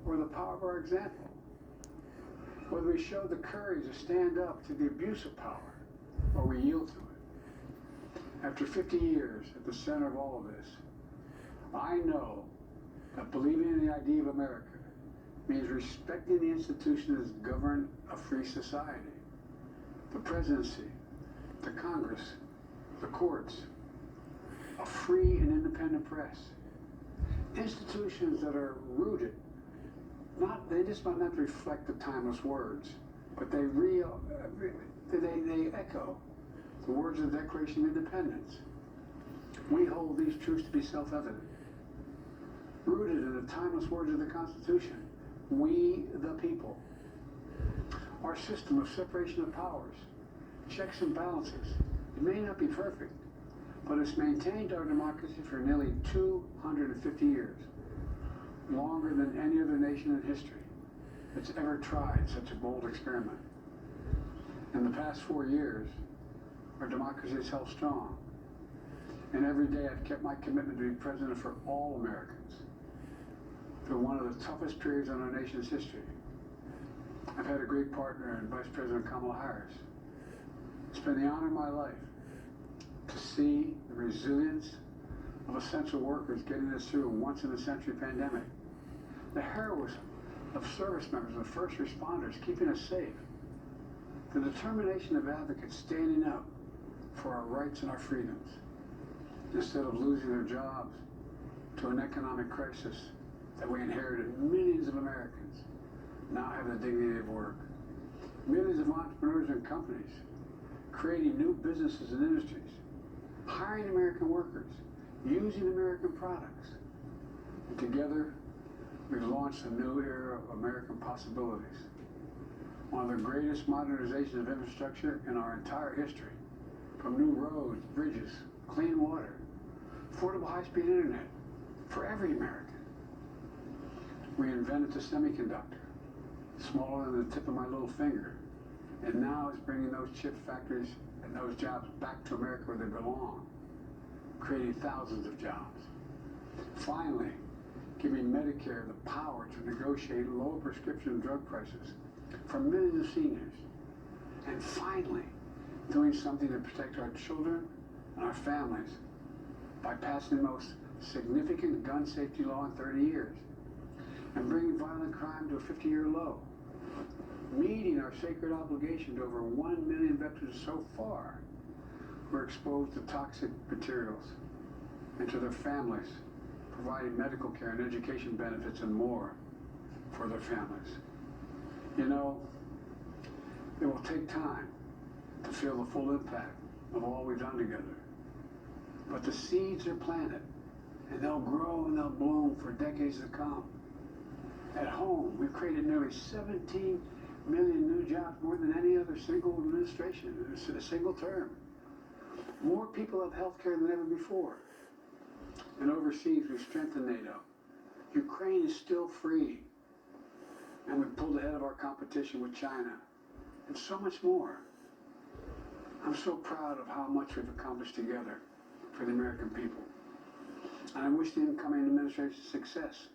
or the power of our example, whether we show the courage to stand up to the abuse of power or we yield to it. After 50 years at the center of all of this, I know that believing in the idea of America means respecting the institutions that govern a free society. The presidency, the Congress, the courts, a free and independent press. Institutions that are rooted, they just might not reflect the timeless words, but they echo the words of the Declaration of Independence. We hold these truths to be self-evident. Rooted in the timeless words of the Constitution, we the people. Our system of separation of powers, checks and balances, it may not be perfect, but it's maintained our democracy for nearly 250 years, longer than any other nation in history that's ever tried such a bold experiment. In the past 4 years, our democracy has held strong, and every day I've kept my commitment to be president for all Americans through one of the toughest periods in our nation's history. I've had a great partner in Vice President Kamala Harris. It's been the honor of my life to see the resilience of essential workers getting us through a once-in-a-century pandemic, the heroism of service members and first responders keeping us safe, the determination of advocates standing up for our rights and our freedoms, instead of losing their jobs to an economic crisis that we inherited. Millions of Americans now have the dignity of work. Millions of entrepreneurs and companies creating new businesses and industries, hiring American workers, using American products. And together, we've launched a new era of American possibilities. One of the greatest modernizations of infrastructure in our entire history, from new roads, bridges, clean water, affordable high-speed internet for every American. We invented the semiconductor, smaller than the tip of my little finger, and now it's bringing those chip factories and those jobs back to America where they belong, creating thousands of jobs. Finally, giving Medicare the power to negotiate lower prescription drug prices for millions of seniors. And finally, doing something to protect our children and our families by passing the most significant gun safety law in 30 years and bringing violent crime to a 50-year low, meeting our sacred obligation to over 1 million veterans so far who are exposed to toxic materials, and to their families, providing medical care and education benefits and more for their families. You know, it will take time to feel the full impact of all we've done together. But the seeds are planted, and they'll grow and they'll bloom for decades to come. At home, we've created nearly 17 million new jobs, more than any other single administration in a single term. More people have health care than ever before. And overseas, we've strengthened NATO. Ukraine is still free. And we've pulled ahead of our competition with China. And so much more. I'm so proud of how much we've accomplished together for the American people. And I wish the incoming administration success,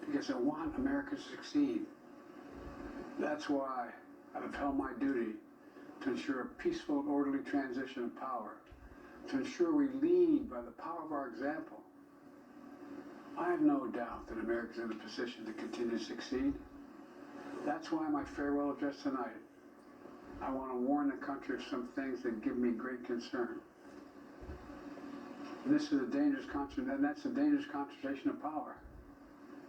because I want America to succeed. That's why I've held my duty to ensure a peaceful and orderly transition of power, to ensure we lead by the power of our example. I have no doubt that America is in a position to continue to succeed. That's why my farewell address tonight, I want to warn the country of some things that give me great concern. And that's the dangerous concentration of power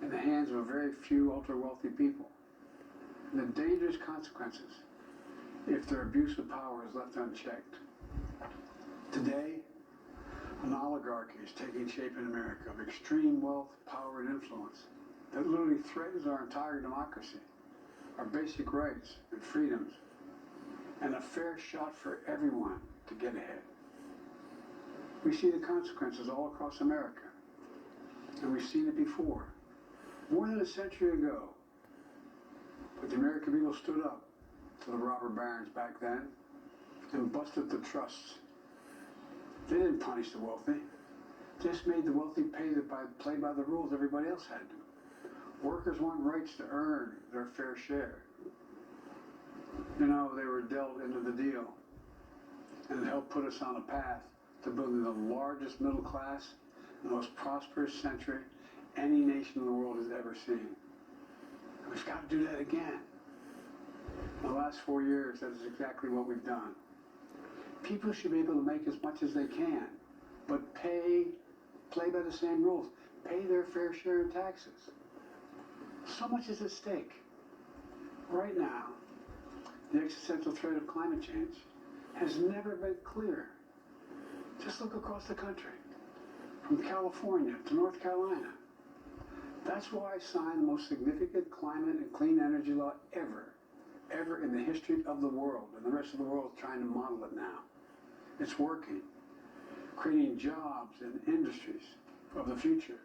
in the hands of a very few ultra-wealthy people. And the dangerous consequences if their abuse of power is left unchecked. Today, an oligarchy is taking shape in America of extreme wealth, power, and influence that literally threatens our entire democracy, our basic rights and freedoms, and a fair shot for everyone to get ahead. We see the consequences all across America, and we've seen it before. More than a century ago, but the American people stood up to the robber barons back then and busted the trusts. They didn't punish the wealthy, just made the wealthy play by the rules everybody else had to. Workers want rights to earn their fair share. You know, they were dealt into the deal, and it helped put us on a path to building the largest middle class, the most prosperous century any nation in the world has ever seen. And we've got to do that again. In the last 4 years, that is exactly what we've done. People should be able to make as much as they can, but play by the same rules. Pay their fair share of taxes. So much is at stake. Right now, the existential threat of climate change has never been clearer. Just look across the country, from California to North Carolina. That's why I signed the most significant climate and clean energy law ever in the history of the world, and the rest of the world is trying to model it now. It's working, creating jobs and industries of the future.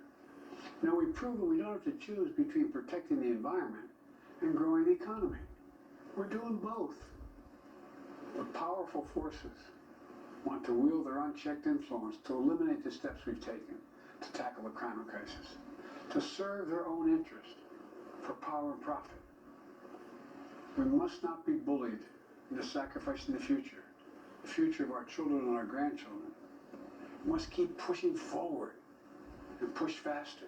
Now, we've proven we don't have to choose between protecting the environment and growing the economy. We're doing both. But powerful forces want to wield their unchecked influence to eliminate the steps we've taken to tackle the climate crisis, to serve their own interest for power and profit. We must not be bullied into sacrificing the future of our children and our grandchildren. We must keep pushing forward and push faster.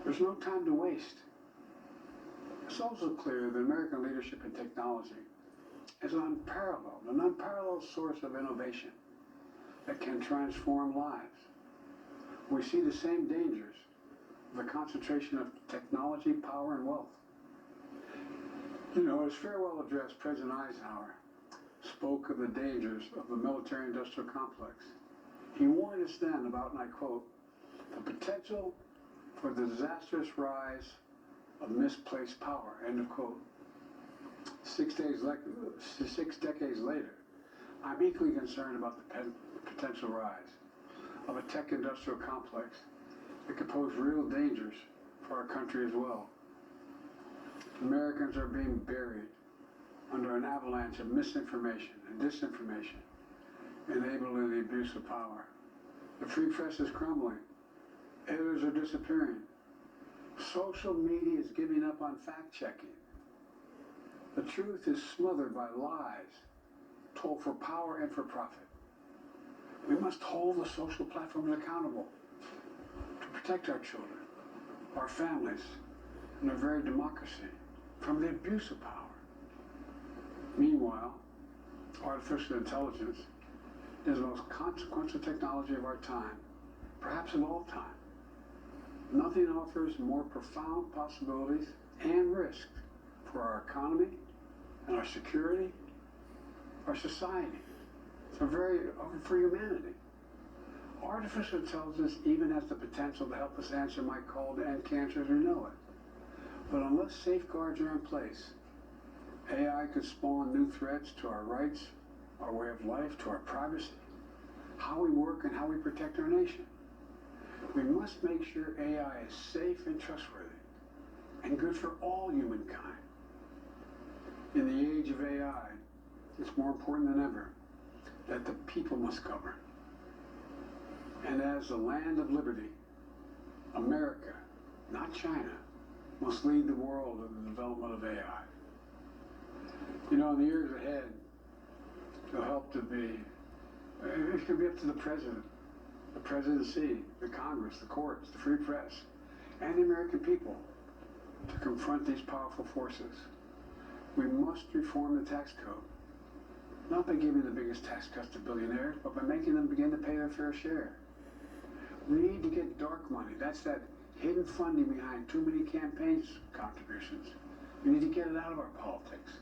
There's no time to waste. It's also clear that American leadership in technology is an unparalleled source of innovation that can transform lives. We see the same dangers of the concentration of technology, power, and wealth. You know, his farewell address, President Eisenhower spoke of the dangers of the military-industrial complex. He warned us then about, and I quote, the potential for the disastrous rise of misplaced power, end of quote. 6 decades later, I'm equally concerned about the potential rise of a tech-industrial complex that could pose real dangers for our country as well. Americans are being buried under an avalanche of misinformation and disinformation, enabling the abuse of power. The free press is crumbling. Editors are disappearing. Social media is giving up on fact-checking. The truth is smothered by lies told for power and for profit. We must hold the social platforms accountable to protect our children, our families, and our very democracy from the abuse of power. Meanwhile, artificial intelligence is the most consequential technology of our time, perhaps of all time. Nothing offers more profound possibilities and risks for our economy and our security, our society, for humanity. Artificial intelligence even has the potential to help us answer my call to end cancer as we know it. But unless safeguards are in place, AI could spawn new threats to our rights, our way of life, to our privacy, how we work, and how we protect our nation. We must make sure AI is safe and trustworthy and good for all humankind. In the age of AI, it's more important than ever that the people must govern. And as the land of liberty, America, not China, must lead the world in the development of AI. You know, in the years ahead, it'll help to be, it could be up to the president, the presidency, the Congress, the courts, the free press, and the American people to confront these powerful forces. We must reform the tax code, not by giving the biggest tax cuts to billionaires, but by making them begin to pay their fair share. We need to get dark money. That's that hidden funding behind too many campaign contributions. We need to get it out of our politics.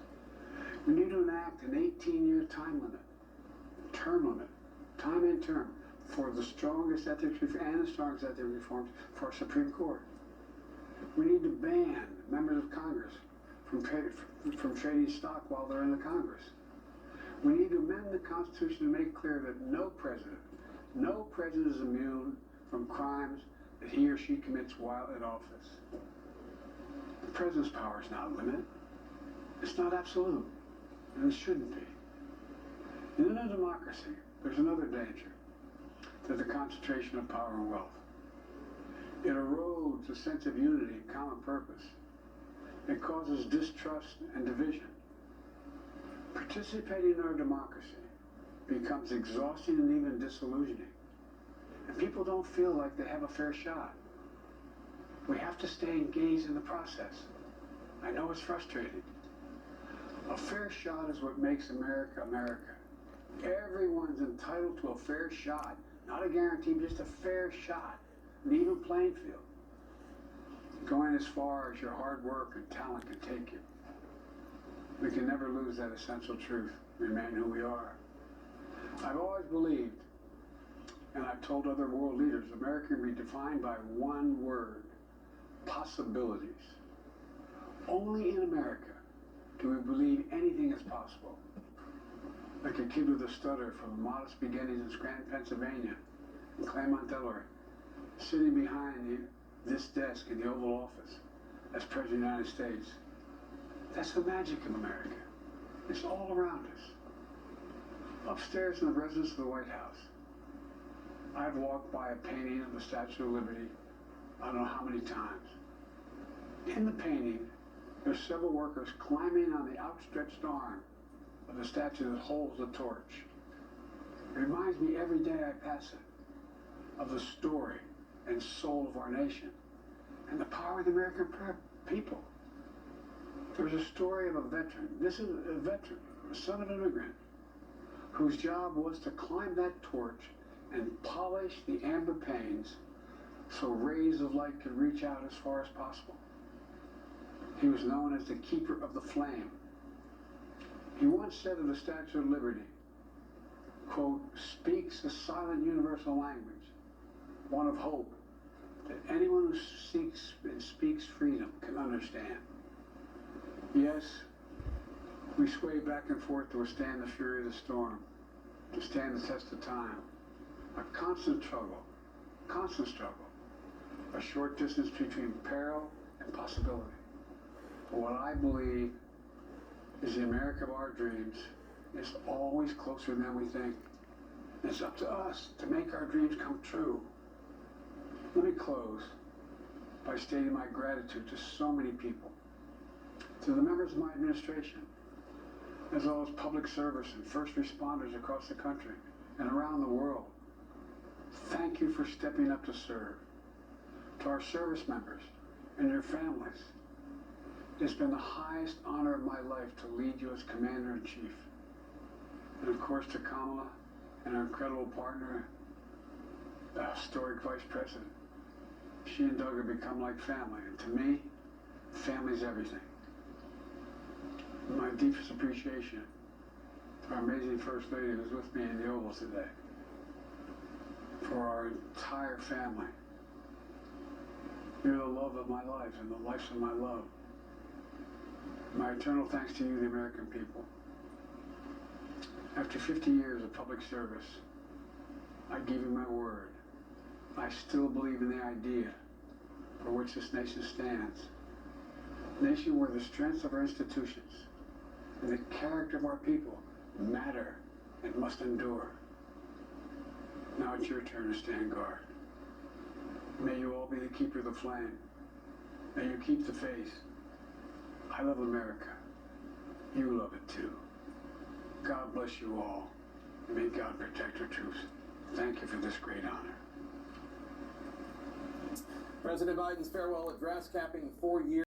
We need to enact an 18-year time limit, time and term, for the strongest ethics and the strongest ethics reforms for our Supreme Court. We need to ban members of Congress from trading stock while they're in the Congress. We need to amend the Constitution to make clear that no president is immune from crimes that he or she commits while in office. The president's power is not limited. It's not absolute, and it shouldn't be. In a democracy, there's another danger to the concentration of power and wealth. It erodes a sense of unity and common purpose. It causes distrust and division. Participating in our democracy becomes exhausting and even disillusioning. And people don't feel like they have a fair shot. We have to stay engaged in the process. I know it's frustrating. A fair shot is what makes America America. Everyone's entitled to a fair shot. Not a guarantee, just a fair shot. An even playing field. Going as far as your hard work and talent can take you. We can never lose that essential truth, remain who we are. I've always believed, and I've told other world leaders, America can be defined by one word: possibilities. Only in America do we believe anything is possible. Like a kid with a stutter from modest beginnings in Scranton, Pennsylvania, and Claremont, Delaware, sitting behind this desk in the Oval Office as President of the United States. That's the magic of America. It's all around us. Upstairs in the residence of the White House, I've walked by a painting of the Statue of Liberty I don't know how many times. In the painting, there's several workers climbing on the outstretched arm of the statue that holds the torch. It reminds me every day I pass it of the story and soul of our nation and the power of the American people. There's a story of a veteran. This is a veteran, a son of an immigrant, whose job was to climb that torch and polish the amber panes so rays of light could reach out as far as possible. He was known as the keeper of the flame. He once said of the Statue of Liberty, quote, speaks a silent universal language, one of hope, that anyone who seeks and speaks freedom can understand. Yes, we sway back and forth to withstand the fury of the storm, to stand the test of time. A constant struggle, a short distance between peril and possibility. But what I believe is the America of our dreams is always closer than we think. It's up to us to make our dreams come true. Let me close by stating my gratitude to so many people, to the members of my administration, as well as public service and first responders across the country and around the world. Thank you for stepping up to serve. To our service members and your families, it's been the highest honor of my life to lead you as Commander-in-Chief. And of course to Kamala and our incredible partner, historic Vice President. She and Doug have become like family, and to me, family's everything. My deepest appreciation to our amazing First Lady who's with me in the Oval today, for our entire family. You're the love of my life and the life of my love. My eternal thanks to you, the American people. After 50 years of public service, I give you my word. I still believe in the idea for which this nation stands. A nation where the strengths of our institutions and the character of our people matter and must endure. Now it's your turn to stand guard. May you all be the keeper of the flame. May you keep the faith. I love America. You love it too. God bless you all. And may God protect our troops. Thank you for this great honor. President Biden's farewell address capping 4 years